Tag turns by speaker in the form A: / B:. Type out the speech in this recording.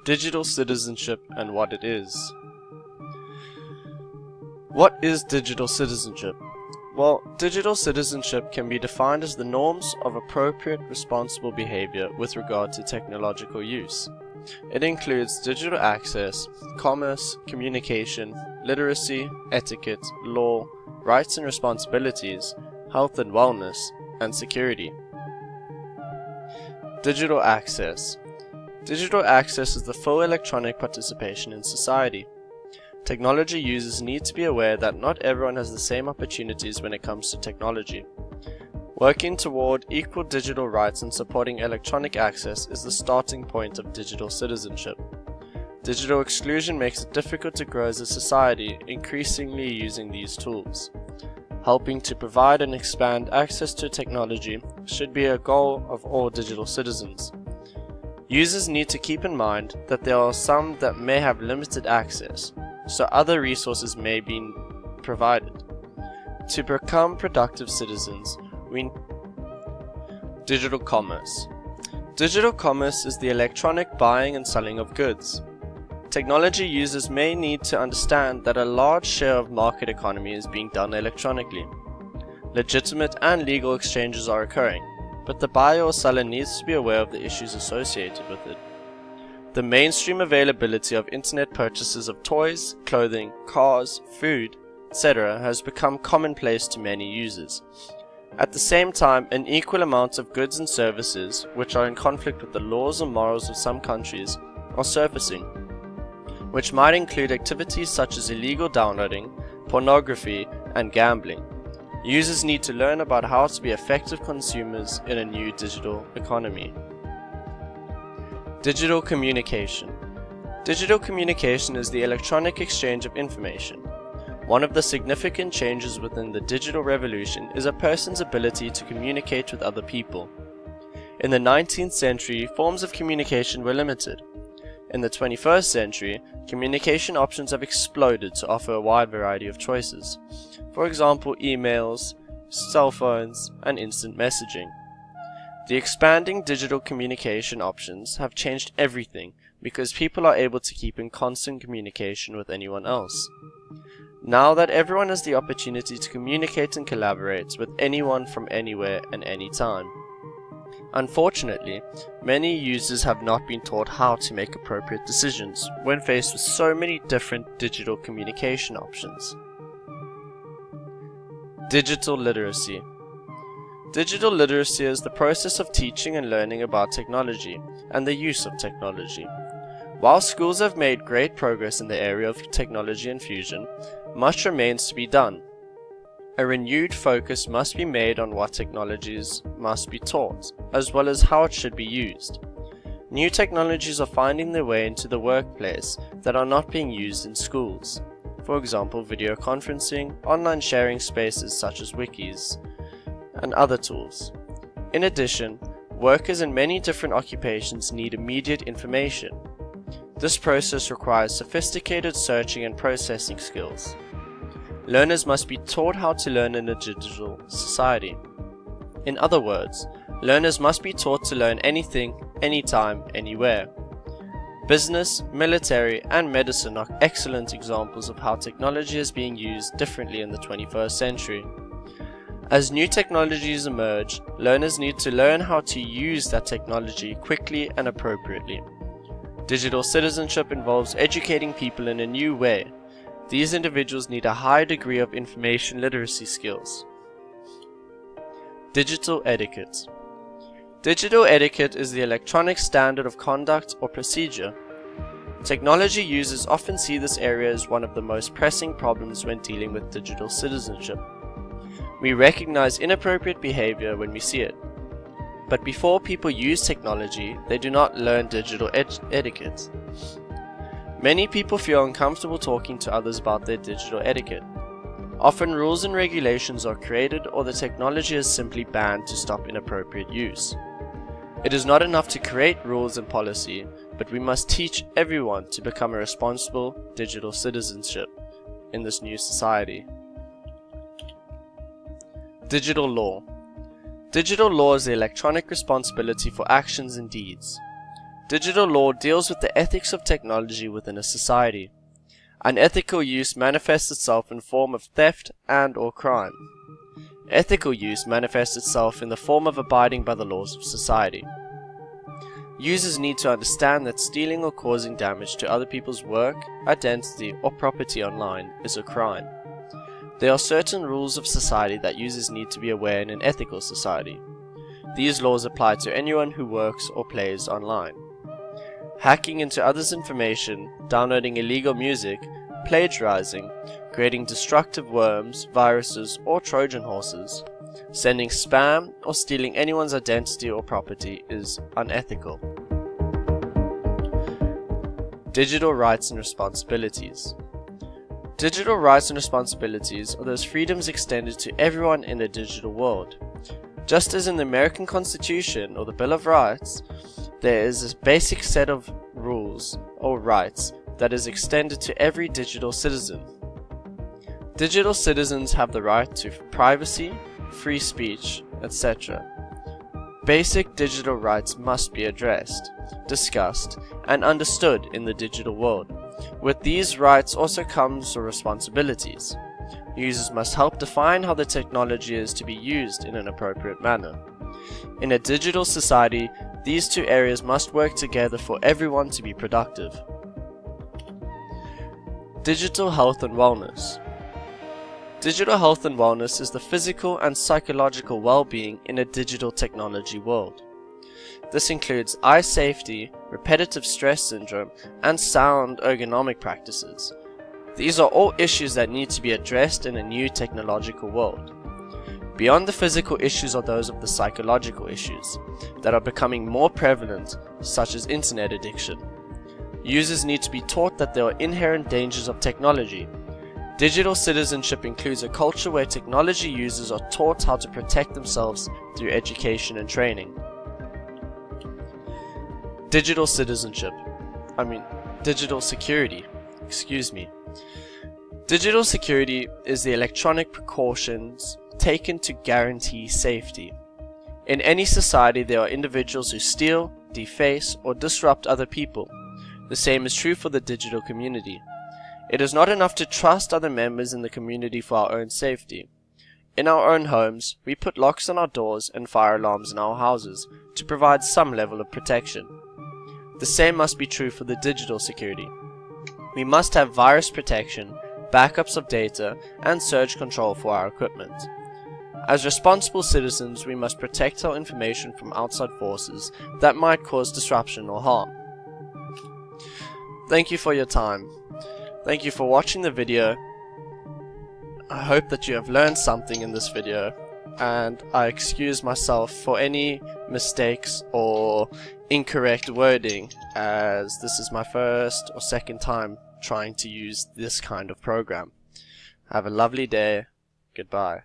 A: Digital citizenship and what it is. What is digital citizenship? Well, digital citizenship can be defined as the norms of appropriate, responsible behavior with regard to technological use. It includes digital access, commerce, communication, literacy, etiquette, law, rights and responsibilities, health and wellness, and security. Digital access. Digital access is the full electronic participation in society. Technology users need to be aware that not everyone has the same opportunities when it comes to technology. Working toward equal digital rights and supporting electronic access is the starting point of digital citizenship. Digital exclusion makes it difficult to grow as a society, increasingly using these tools. Helping to provide and expand access to technology should be a goal of all digital citizens. Users need to keep in mind that there are some that may have limited access, so other resources may be provided. To become productive citizens, Digital commerce. Digital commerce is the electronic buying and selling of goods. Technology users may need to understand that a large share of market economy is being done electronically. Legitimate and legal exchanges are occurring, but the buyer or seller needs to be aware of the issues associated with it. The mainstream availability of internet purchases of toys, clothing, cars, food, etc. has become commonplace to many users. At the same time, an equal amount of goods and services, which are in conflict with the laws or morals of some countries, are surfacing, which might include activities such as illegal downloading, pornography, and gambling. Users need to learn about how to be effective consumers in a new digital economy. Digital communication. Digital communication is the electronic exchange of information. One of the significant changes within the digital revolution is a person's ability to communicate with other people. In the 19th century, forms of communication were limited. In the 21st century, communication options have exploded to offer a wide variety of choices. For example, emails, cell phones, and instant messaging. The expanding digital communication options have changed everything because people are able to keep in constant communication with anyone else. Now that everyone has the opportunity to communicate and collaborate with anyone from anywhere and anytime. Unfortunately, many users have not been taught how to make appropriate decisions when faced with so many different digital communication options. Digital literacy. Digital literacy is the process of teaching and learning about technology and the use of technology. While schools have made great progress in the area of technology and fusion, much remains to be done. A renewed focus must be made on what technologies must be taught, as well as how it should be used. New technologies are finding their way into the workplace that are not being used in schools. For example, video conferencing, online sharing spaces such as wikis, and other tools. In addition, workers in many different occupations need immediate information. This process requires sophisticated searching and processing skills. Learners must be taught how to learn in a digital society. In other words, learners must be taught to learn anything, anytime, anywhere. Business, military, and medicine are excellent examples of how technology is being used differently in the 21st century. As new technologies emerge, learners need to learn how to use that technology quickly and appropriately. Digital citizenship involves educating people in a new way. These individuals need a high degree of information literacy skills. Digital etiquette. Digital etiquette is the electronic standard of conduct or procedure. Technology users often see this area as one of the most pressing problems when dealing with digital citizenship. We recognize inappropriate behavior when we see it. But before people use technology, they do not learn digital etiquette. Many people feel uncomfortable talking to others about their digital etiquette. Often rules and regulations are created or the technology is simply banned to stop inappropriate use. It is not enough to create rules and policy, but we must teach everyone to become a responsible digital citizenship in this new society. Digital law. Digital law is the electronic responsibility for actions and deeds. Digital law deals with the ethics of technology within a society. Unethical use manifests itself in form of theft and/or crime. Ethical use manifests itself in the form of abiding by the laws of society. Users need to understand that stealing or causing damage to other people's work, identity, or property online is a crime. There are certain rules of society that users need to be aware in an ethical society. These laws apply to anyone who works or plays online. Hacking into others' information, downloading illegal music, plagiarizing, creating destructive worms, viruses, or Trojan horses, sending spam, or stealing anyone's identity or property is unethical. Digital rights and responsibilities. Digital rights and responsibilities are those freedoms extended to everyone in the digital world. Just as in the American Constitution or the Bill of Rights, there is a basic set of rules or rights that is extended to every digital citizen. Digital citizens have the right to privacy, free speech, etc. Basic digital rights must be addressed, discussed, and understood in the digital world. With these rights also comes the responsibilities. Users must help define how the technology is to be used in an appropriate manner. In a digital society, these two areas must work together for everyone to be productive. Digital health and wellness. Digital health and wellness is the physical and psychological well-being in a digital technology world. This includes eye safety, repetitive stress syndrome, and sound ergonomic practices. These are all issues that need to be addressed in a new technological world. Beyond the physical issues are those of the psychological issues that are becoming more prevalent, such as internet addiction. Users need to be taught that there are inherent dangers of technology. Digital citizenship includes a culture where technology users are taught how to protect themselves through education and training. Digital security. Digital security is the electronic precautions taken to guarantee safety. In any society, there are individuals who steal, deface, or disrupt other people. The same is true for the digital community. It is not enough to trust other members in the community for our own safety. In our own homes, we put locks on our doors and fire alarms in our houses to provide some level of protection. The same must be true for the digital security. We must have virus protection, backups of data, and surge control for our equipment. As responsible citizens, we must protect our information from outside forces that might cause disruption or harm. Thank you for your time. Thank you for watching the video. I hope that you have learned something in this video, and I excuse myself for any mistakes or incorrect wording, as this is my first or second time trying to use this kind of program. Have a lovely day. Goodbye.